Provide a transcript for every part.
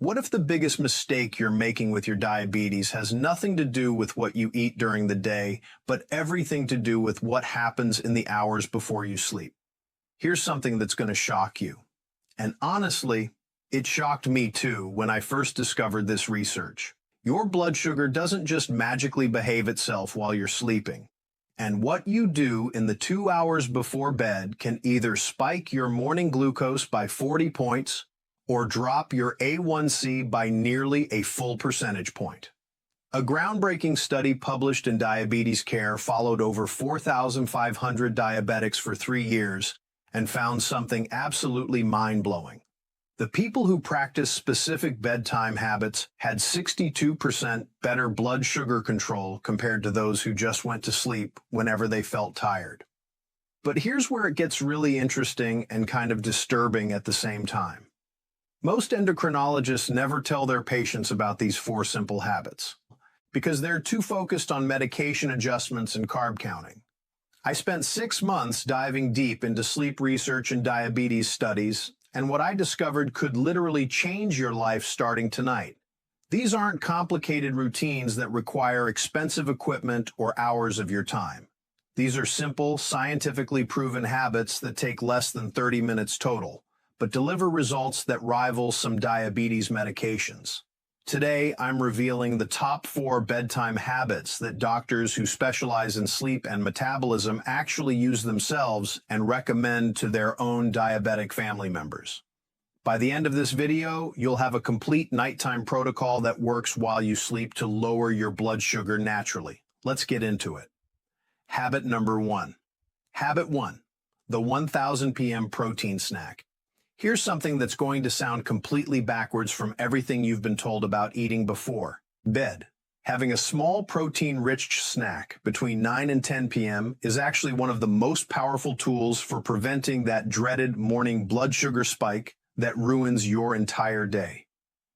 What if the biggest mistake you're making with your diabetes has nothing to do with what you eat during the day, but everything to do with what happens in the hours before you sleep? Here's something that's going to shock you. And honestly, it shocked me too when I first discovered this research. Your blood sugar doesn't just magically behave itself while you're sleeping. And what you do in the 2 hours before bed can either spike your morning glucose by 40 points or drop your A1c by nearly a full percentage point. A groundbreaking study published in Diabetes Care followed over 4,500 diabetics for 3 years and found something absolutely mind-blowing. The people who practiced specific bedtime habits had 62% better blood sugar control compared to those who just went to sleep whenever they felt tired. But here's where it gets really interesting and kind of disturbing at the same time. Most endocrinologists never tell their patients about these 4 simple habits because they're too focused on medication adjustments and carb counting. I spent 6 months diving deep into sleep research and diabetes studies, and what I discovered could literally change your life starting tonight. These aren't complicated routines that require expensive equipment or hours of your time. These are simple, scientifically proven habits that take less than 30 minutes total, but deliver results that rival some diabetes medications. Today, I'm revealing the top 4 bedtime habits that doctors who specialize in sleep and metabolism actually use themselves and recommend to their own diabetic family members. By the end of this video, you'll have a complete nighttime protocol that works while you sleep to lower your blood sugar naturally. Let's get into it. Habit number 1. Habit 1. The 1000 p.m. protein snack. Here's something that's going to sound completely backwards from everything you've been told about eating before bed. Having a small protein-rich snack between 9 and 10 p.m. is actually one of the most powerful tools for preventing that dreaded morning blood sugar spike that ruins your entire day.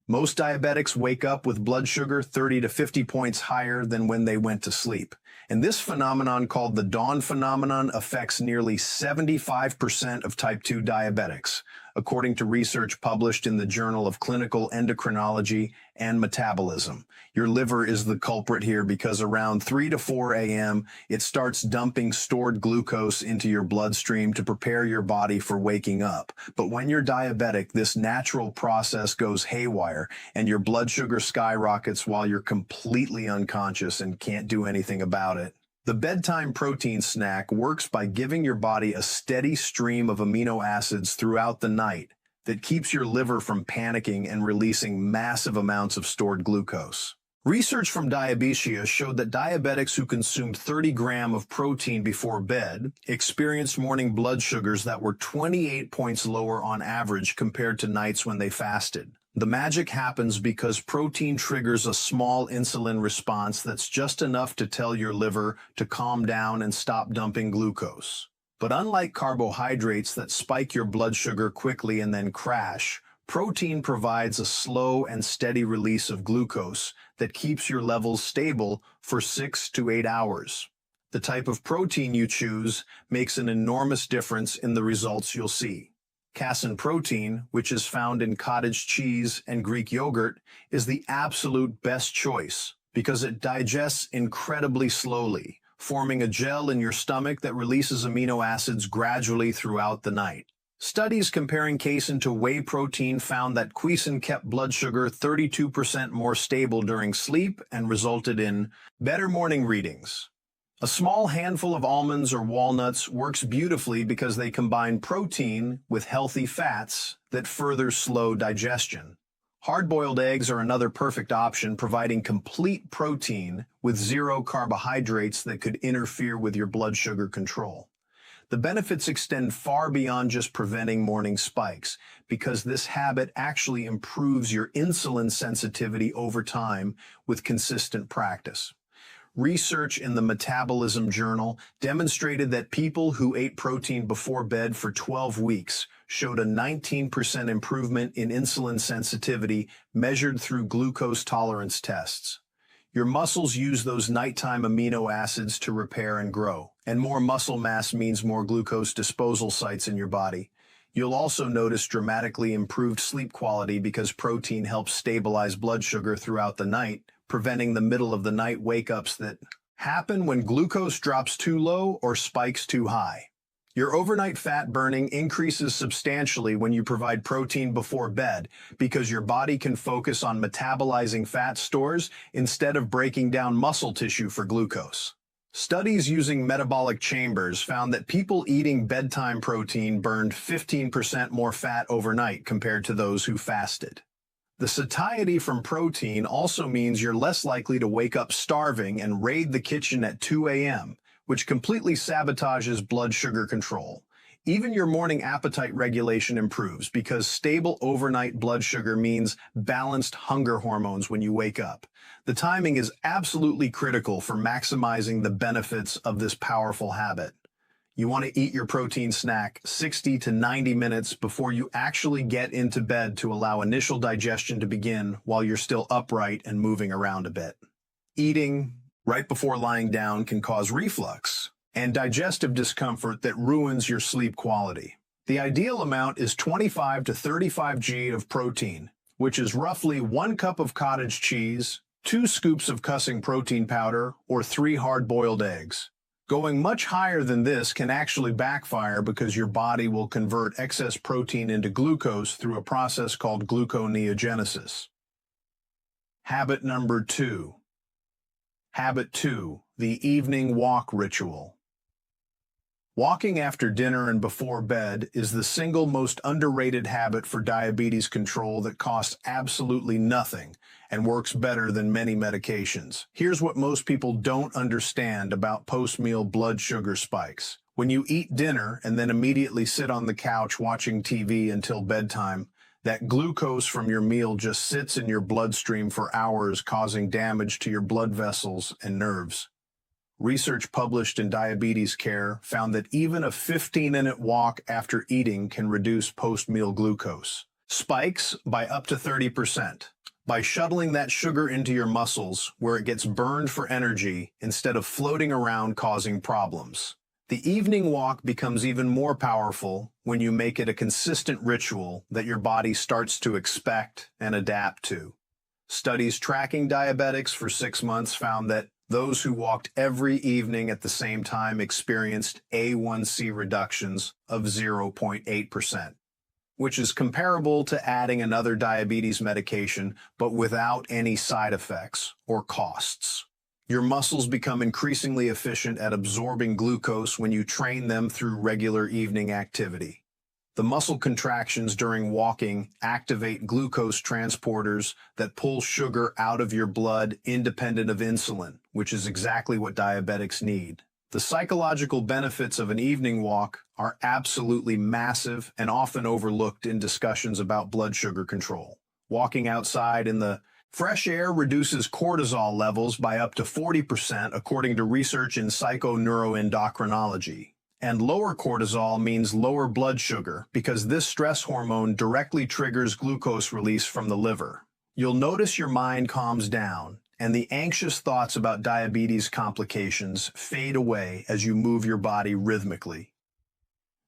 Most diabetics wake up with blood sugar 30 to 50 points higher than when they went to sleep. And this phenomenon, called the dawn phenomenon, affects nearly 75% of type 2 diabetics, according to research published in the Journal of Clinical Endocrinology and Metabolism. Your liver is the culprit here because around 3 to 4 a.m., it starts dumping stored glucose into your bloodstream to prepare your body for waking up. But when you're diabetic, this natural process goes haywire and your blood sugar skyrockets while you're completely unconscious and can't do anything about it. The bedtime protein snack works by giving your body a steady stream of amino acids throughout the night that keeps your liver from panicking and releasing massive amounts of stored glucose. Research from Diabetes showed that diabetics who consumed 30 grams of protein before bed experienced morning blood sugars that were 28 points lower on average compared to nights when they fasted. The magic happens because protein triggers a small insulin response that's just enough to tell your liver to calm down and stop dumping glucose. But unlike carbohydrates that spike your blood sugar quickly and then crash, protein provides a slow and steady release of glucose that keeps your levels stable for 6 to 8 hours. The type of protein you choose makes an enormous difference in the results you'll see. Casein protein, which is found in cottage cheese and Greek yogurt, is the absolute best choice because it digests incredibly slowly, forming a gel in your stomach that releases amino acids gradually throughout the night. Studies comparing casein to whey protein found that casein kept blood sugar 32% more stable during sleep and resulted in better morning readings. A small handful of almonds or walnuts works beautifully because they combine protein with healthy fats that further slow digestion. Hard-boiled eggs are another perfect option, providing complete protein with 0 carbohydrates that could interfere with your blood sugar control. The benefits extend far beyond just preventing morning spikes, because this habit actually improves your insulin sensitivity over time with consistent practice. Research in the Metabolism Journal demonstrated that people who ate protein before bed for 12 weeks showed a 19% improvement in insulin sensitivity measured through glucose tolerance tests. Your muscles use those nighttime amino acids to repair and grow, and more muscle mass means more glucose disposal sites in your body. You'll also notice dramatically improved sleep quality because protein helps stabilize blood sugar throughout the night, preventing the middle of the night wake-ups that happen when glucose drops too low or spikes too high. Your overnight fat burning increases substantially when you provide protein before bed because your body can focus on metabolizing fat stores instead of breaking down muscle tissue for glucose. Studies using metabolic chambers found that people eating bedtime protein burned 15% more fat overnight compared to those who fasted. The satiety from protein also means you're less likely to wake up starving and raid the kitchen at 2 a.m., which completely sabotages blood sugar control. Even your morning appetite regulation improves because stable overnight blood sugar means balanced hunger hormones when you wake up. The timing is absolutely critical for maximizing the benefits of this powerful habit. You want to eat your protein snack 60 to 90 minutes before you actually get into bed to allow initial digestion to begin while you're still upright and moving around a bit. Eating right before lying down can cause reflux and digestive discomfort that ruins your sleep quality. The ideal amount is 25 to 35 g of protein, which is roughly 1 cup of cottage cheese, 2 scoops of cussing protein powder, or 3 hard-boiled eggs. Going much higher than this can actually backfire because your body will convert excess protein into glucose through a process called gluconeogenesis. Habit number 2. Habit 2, the evening walk ritual. Walking after dinner and before bed is the single most underrated habit for diabetes control that costs absolutely nothing and works better than many medications. Here's what most people don't understand about post-meal blood sugar spikes. When you eat dinner and then immediately sit on the couch watching TV until bedtime, that glucose from your meal just sits in your bloodstream for hours, causing damage to your blood vessels and nerves. Research published in Diabetes Care found that even a 15-minute walk after eating can reduce post-meal glucose spikes by up to 30%. By shuttling that sugar into your muscles, where it gets burned for energy instead of floating around causing problems. The evening walk becomes even more powerful when you make it a consistent ritual that your body starts to expect and adapt to. Studies tracking diabetics for 6 months found that those who walked every evening at the same time experienced A1c reductions of 0.8%, which is comparable to adding another diabetes medication, but without any side effects or costs. Your muscles become increasingly efficient at absorbing glucose when you train them through regular evening activity. The muscle contractions during walking activate glucose transporters that pull sugar out of your blood independent of insulin, which is exactly what diabetics need. The psychological benefits of an evening walk are absolutely massive and often overlooked in discussions about blood sugar control. Walking outside in the fresh air reduces cortisol levels by up to 40%, according to research in psychoneuroendocrinology. And lower cortisol means lower blood sugar because this stress hormone directly triggers glucose release from the liver. You'll notice your mind calms down and the anxious thoughts about diabetes complications fade away as you move your body rhythmically.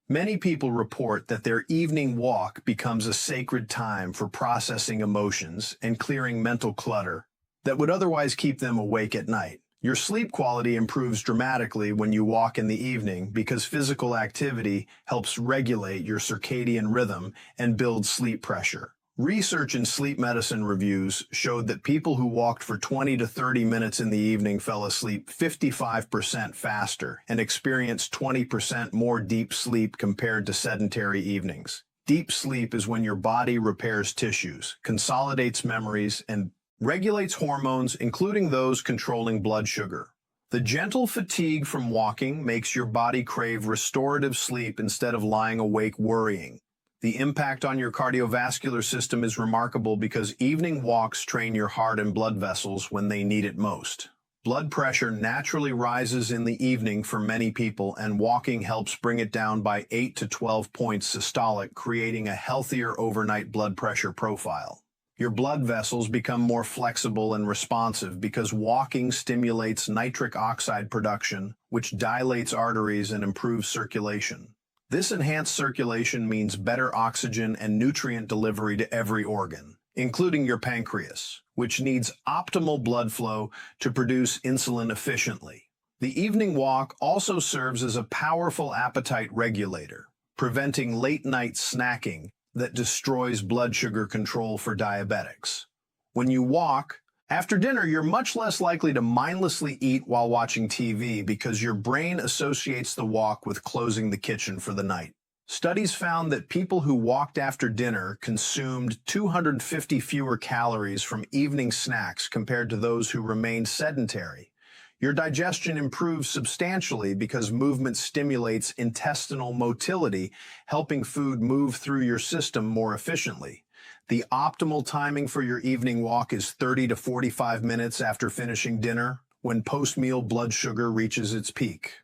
Many people report that their evening walk becomes a sacred time for processing emotions and clearing mental clutter that would otherwise keep them awake at night. Your sleep quality improves dramatically when you walk in the evening because physical activity helps regulate your circadian rhythm and build sleep pressure. Research in sleep medicine reviews showed that people who walked for 20 to 30 minutes in the evening fell asleep 55% faster and experienced 20% more deep sleep compared to sedentary evenings. Deep sleep is when your body repairs tissues, consolidates memories, and regulates hormones, including those controlling blood sugar. The gentle fatigue from walking makes your body crave restorative sleep instead of lying awake worrying. The impact on your cardiovascular system is remarkable because evening walks train your heart and blood vessels when they need it most. Blood pressure naturally rises in the evening for many people, and walking helps bring it down by 8 to 12 points systolic, creating a healthier overnight blood pressure profile. Your blood vessels become more flexible and responsive because walking stimulates nitric oxide production, which dilates arteries and improves circulation. This enhanced circulation means better oxygen and nutrient delivery to every organ, including your pancreas, which needs optimal blood flow to produce insulin efficiently. The evening walk also serves as a powerful appetite regulator, preventing late-night snacking that destroys blood sugar control for diabetics. When you walk, after dinner, you're much less likely to mindlessly eat while watching TV because your brain associates the walk with closing the kitchen for the night. Studies found that people who walked after dinner consumed 250 fewer calories from evening snacks compared to those who remained sedentary. Your digestion improves substantially because movement stimulates intestinal motility, helping food move through your system more efficiently. The optimal timing for your evening walk is 30 to 45 minutes after finishing dinner, when post-meal blood sugar reaches its peak.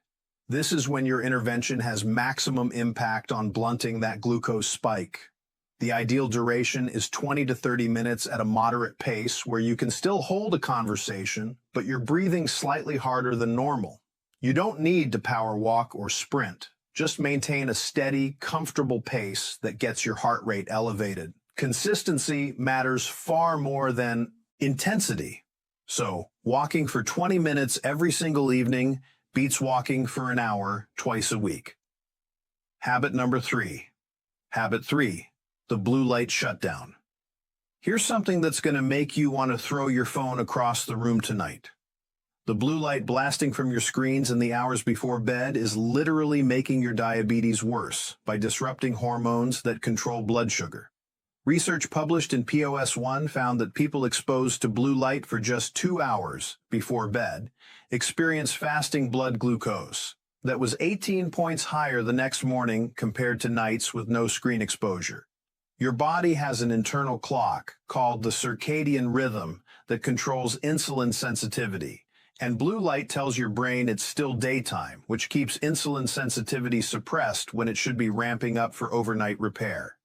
This is when your intervention has maximum impact on blunting that glucose spike. The ideal duration is 20 to 30 minutes at a moderate pace where you can still hold a conversation, but you're breathing slightly harder than normal. You don't need to power walk or sprint. Just maintain a steady, comfortable pace that gets your heart rate elevated. Consistency matters far more than intensity. So, walking for 20 minutes every single evening beats walking for an hour twice a week. Habit number 3. Habit 3. The blue light shutdown. Here's something that's going to make you want to throw your phone across the room tonight. The blue light blasting from your screens in the hours before bed is literally making your diabetes worse by disrupting hormones that control blood sugar. Research published in A1c found that people exposed to blue light for just 2 hours before bed experience fasting blood glucose that was 18 points higher the next morning compared to nights with no screen exposure. Your body has an internal clock called the circadian rhythm that controls insulin sensitivity, and blue light tells your brain it's still daytime, which keeps insulin sensitivity suppressed when it should be ramping up for overnight repair.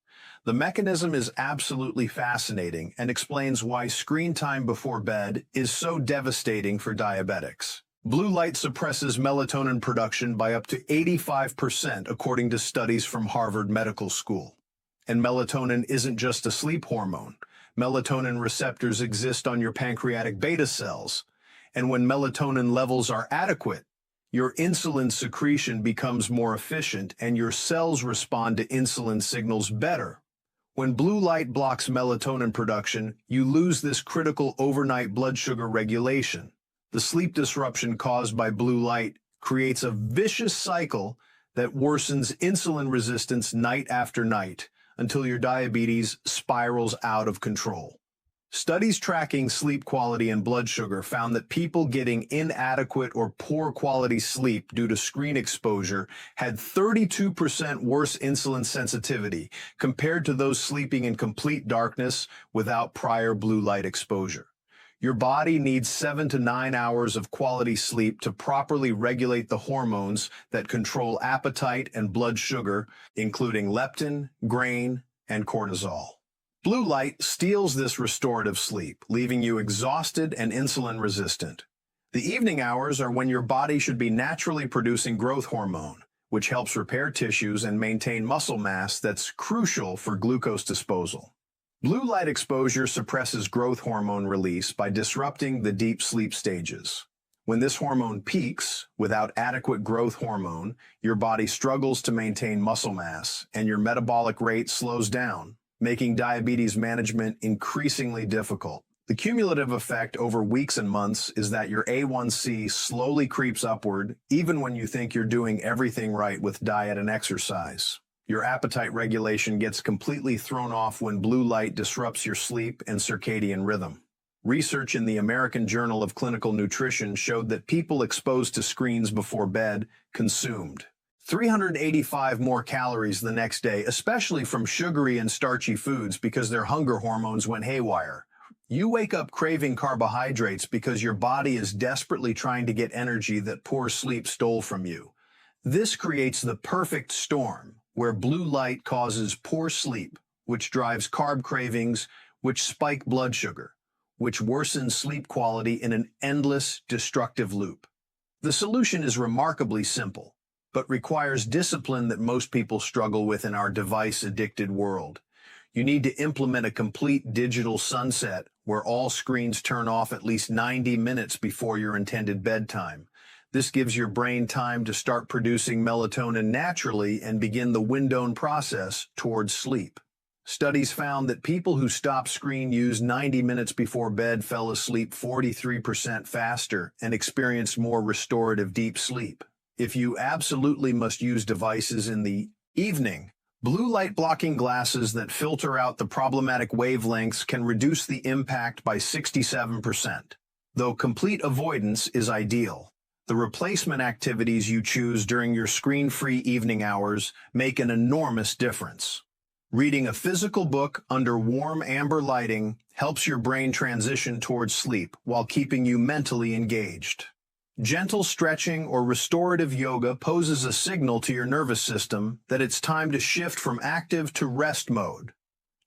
The mechanism is absolutely fascinating and explains why screen time before bed is so devastating for diabetics. Blue light suppresses melatonin production by up to 85% according to studies from Harvard Medical School. And melatonin isn't just a sleep hormone. Melatonin receptors exist on your pancreatic beta cells. And when melatonin levels are adequate, your insulin secretion becomes more efficient and your cells respond to insulin signals better. When blue light blocks melatonin production, you lose this critical overnight blood sugar regulation. The sleep disruption caused by blue light creates a vicious cycle that worsens insulin resistance night after night, until your diabetes spirals out of control. Studies tracking sleep quality and blood sugar found that people getting inadequate or poor quality sleep due to screen exposure had 32% worse insulin sensitivity compared to those sleeping in complete darkness without prior blue light exposure. Your body needs 7 to 9 hours of quality sleep to properly regulate the hormones that control appetite and blood sugar, including leptin, grain, and cortisol. Blue light steals this restorative sleep, leaving you exhausted and insulin resistant. The evening hours are when your body should be naturally producing growth hormone, which helps repair tissues and maintain muscle mass that's crucial for glucose disposal. Blue light exposure suppresses growth hormone release by disrupting the deep sleep stages. When this hormone peaks without adequate growth hormone, your body struggles to maintain muscle mass and your metabolic rate slows down, making diabetes management increasingly difficult. The cumulative effect over weeks and months is that your A1c slowly creeps upward, even when you think you're doing everything right with diet and exercise. Your appetite regulation gets completely thrown off when blue light disrupts your sleep and circadian rhythm. Research in the American Journal of Clinical Nutrition showed that people exposed to screens before bed consumed 385 more calories the next day, especially from sugary and starchy foods because their hunger hormones went haywire. You wake up craving carbohydrates because your body is desperately trying to get energy that poor sleep stole from you. This creates the perfect storm, where blue light causes poor sleep, which drives carb cravings, which spike blood sugar, which worsens sleep quality in an endless, destructive loop. The solution is remarkably simple. but requires discipline that most people struggle with in our device-addicted world. You need to implement a complete digital sunset where all screens turn off at least 90 minutes before your intended bedtime. This gives your brain time to start producing melatonin naturally and begin the wind-down process towards sleep. Studies found that people who stopped screen use 90 minutes before bed fell asleep 43% faster and experienced more restorative deep sleep. If you absolutely must use devices in the evening, blue light blocking glasses that filter out the problematic wavelengths can reduce the impact by 67%. Though complete avoidance is ideal, the replacement activities you choose during your screen-free evening hours make an enormous difference. Reading a physical book under warm amber lighting helps your brain transition towards sleep while keeping you mentally engaged. Gentle stretching or restorative yoga poses a signal to your nervous system that it's time to shift from active to rest mode.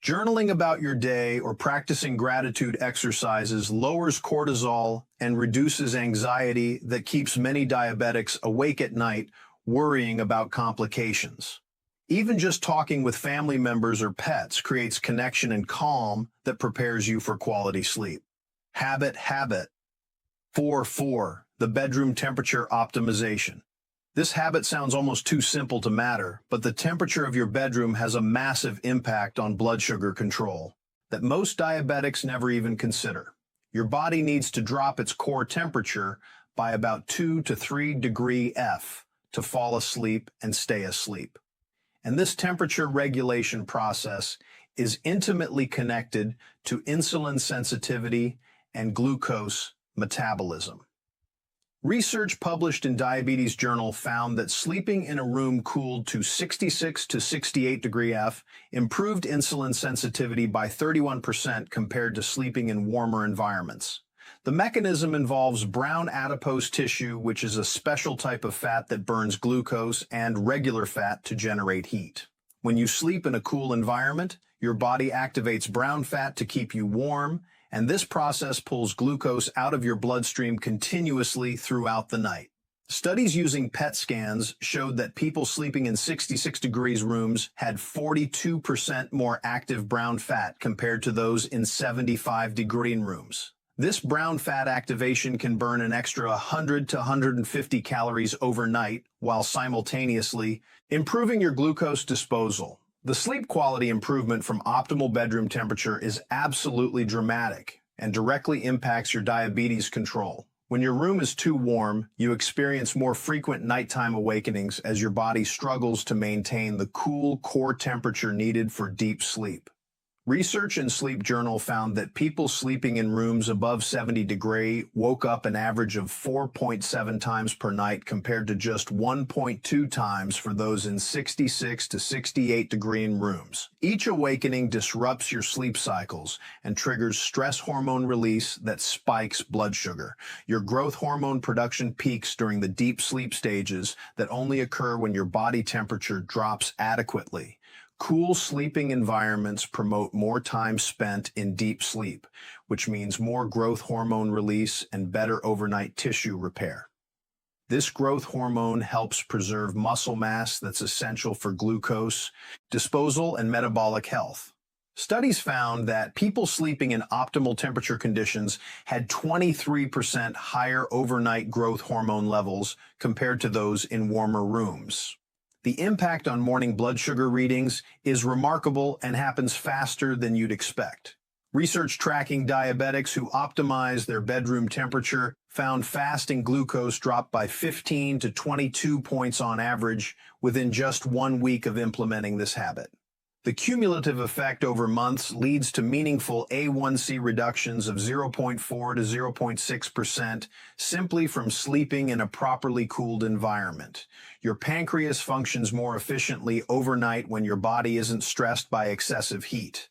Journaling about your day or practicing gratitude exercises lowers cortisol and reduces anxiety that keeps many diabetics awake at night, worrying about complications. Even just talking with family members or pets creates connection and calm that prepares you for quality sleep. Habit. 4. The bedroom temperature optimization. This habit sounds almost too simple to matter, but the temperature of your bedroom has a massive impact on blood sugar control that most diabetics never even consider. Your body needs to drop its core temperature by about 2 to 3 degrees F to fall asleep and stay asleep. And this temperature regulation process is intimately connected to insulin sensitivity and glucose metabolism. Research published in Diabetes Journal found that sleeping in a room cooled to 66 to 68 degrees F improved insulin sensitivity by 31% compared to sleeping in warmer environments. The mechanism involves brown adipose tissue, which is a special type of fat that burns glucose and regular fat to generate heat. When you sleep in a cool environment, your body activates brown fat to keep you warm, and this process pulls glucose out of your bloodstream continuously throughout the night. Studies using PET scans showed that people sleeping in 66 degrees rooms had 42% more active brown fat compared to those in 75-degree rooms. This brown fat activation can burn an extra 100 to 150 calories overnight while simultaneously improving your glucose disposal. The sleep quality improvement from optimal bedroom temperature is absolutely dramatic and directly impacts your diabetes control. When your room is too warm, you experience more frequent nighttime awakenings as your body struggles to maintain the cool core temperature needed for deep sleep. Research in Sleep Journal found that people sleeping in rooms above 70 degrees woke up an average of 4.7 times per night compared to just 1.2 times for those in 66 to 68 degree rooms. Each awakening disrupts your sleep cycles and triggers stress hormone release that spikes blood sugar. Your growth hormone production peaks during the deep sleep stages that only occur when your body temperature drops adequately. Cool sleeping environments promote more time spent in deep sleep, which means more growth hormone release and better overnight tissue repair. This growth hormone helps preserve muscle mass that's essential for glucose disposal and metabolic health. Studies found that people sleeping in optimal temperature conditions had 23% higher overnight growth hormone levels compared to those in warmer rooms. The impact on morning blood sugar readings is remarkable and happens faster than you'd expect. Research tracking diabetics who optimize their bedroom temperature found fasting glucose dropped by 15 to 22 points on average within just 1 week of implementing this habit. The cumulative effect over months leads to meaningful A1c reductions of 0.4 to 0.6% simply from sleeping in a properly cooled environment. Your pancreas functions more efficiently overnight when your body isn't stressed by excessive heat.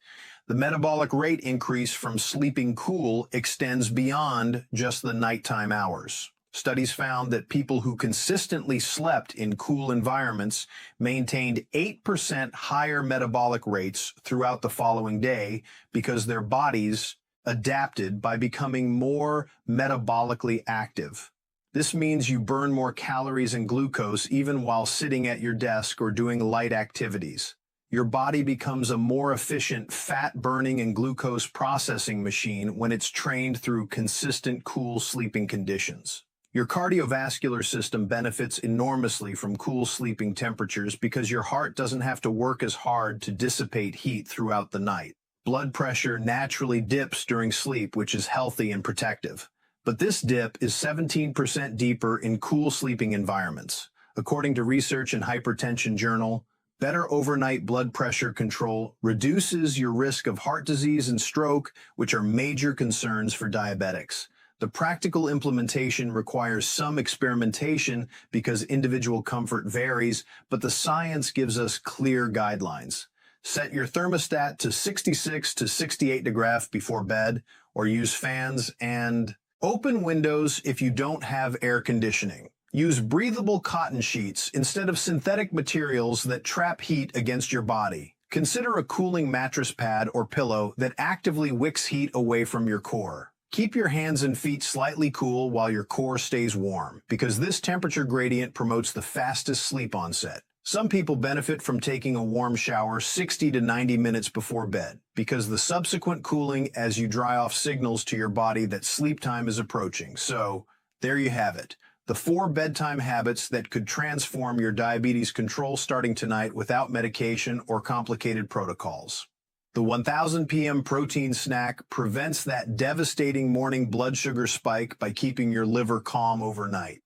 The metabolic rate increase from sleeping cool extends beyond just the nighttime hours. Studies found that people who consistently slept in cool environments maintained 8% higher metabolic rates throughout the following day because their bodies adapted by becoming more metabolically active. This means you burn more calories and glucose even while sitting at your desk or doing light activities. Your body becomes a more efficient fat-burning and glucose processing machine when it's trained through consistent cool sleeping conditions. Your cardiovascular system benefits enormously from cool sleeping temperatures because your heart doesn't have to work as hard to dissipate heat throughout the night. Blood pressure naturally dips during sleep, which is healthy and protective. But this dip is 17% deeper in cool sleeping environments. According to research in Hypertension Journal, better overnight blood pressure control reduces your risk of heart disease and stroke, which are major concerns for diabetics. The practical implementation requires some experimentation because individual comfort varies, but the science gives us clear guidelines. Set your thermostat to 66 to 68 degrees before bed, or use fans and open windows if you don't have air conditioning. Use breathable cotton sheets instead of synthetic materials that trap heat against your body. Consider a cooling mattress pad or pillow that actively wicks heat away from your core. Keep your hands and feet slightly cool while your core stays warm, because this temperature gradient promotes the fastest sleep onset. Some people benefit from taking a warm shower 60 to 90 minutes before bed, because the subsequent cooling as you dry off signals to your body that sleep time is approaching. So, there you have it. The 4 bedtime habits that could transform your diabetes control starting tonight without medication or complicated protocols. The 1000 p.m. protein snack prevents that devastating morning blood sugar spike by keeping your liver calm overnight.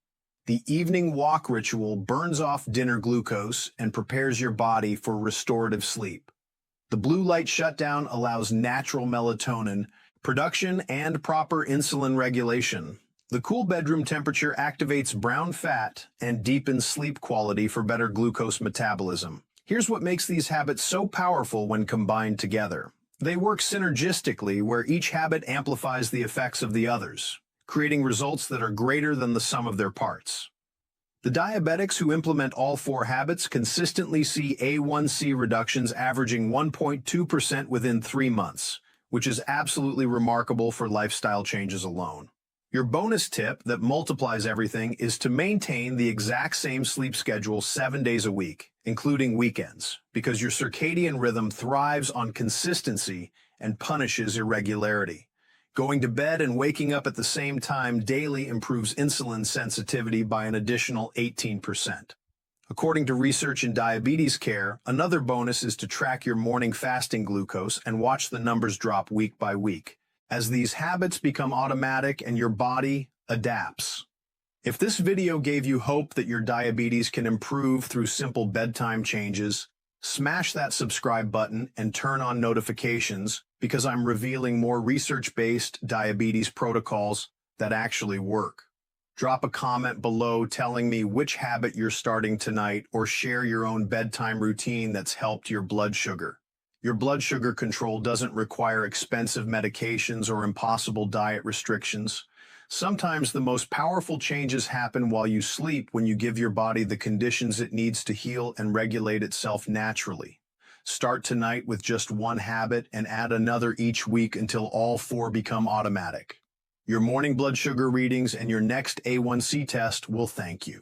The evening walk ritual burns off dinner glucose and prepares your body for restorative sleep. The blue light shutdown allows natural melatonin production and proper insulin regulation. The cool bedroom temperature activates brown fat and deepens sleep quality for better glucose metabolism. Here's what makes these habits so powerful when combined together. They work synergistically, where each habit amplifies the effects of the others, creating results that are greater than the sum of their parts. The diabetics who implement all 4 habits consistently see A1c reductions averaging 1.2% within 3 months, which is absolutely remarkable for lifestyle changes alone. Your bonus tip that multiplies everything is to maintain the exact same sleep schedule 7 days a week, including weekends, because your circadian rhythm thrives on consistency and punishes irregularity. Going to bed and waking up at the same time daily improves insulin sensitivity by an additional 18%. According to research in diabetes care, another bonus is to track your morning fasting glucose and watch the numbers drop week by week, as these habits become automatic and your body adapts. If this video gave you hope that your diabetes can improve through simple bedtime changes, smash that subscribe button and turn on notifications, because I'm revealing more research-based diabetes protocols that actually work. Drop a comment below telling me which habit you're starting tonight, or share your own bedtime routine that's helped your blood sugar. Your blood sugar control doesn't require expensive medications or impossible diet restrictions. Sometimes the most powerful changes happen while you sleep, when you give your body the conditions it needs to heal and regulate itself naturally. Start tonight with just 1 habit and add another each week until all 4 become automatic. Your morning blood sugar readings and your next A1c test will thank you.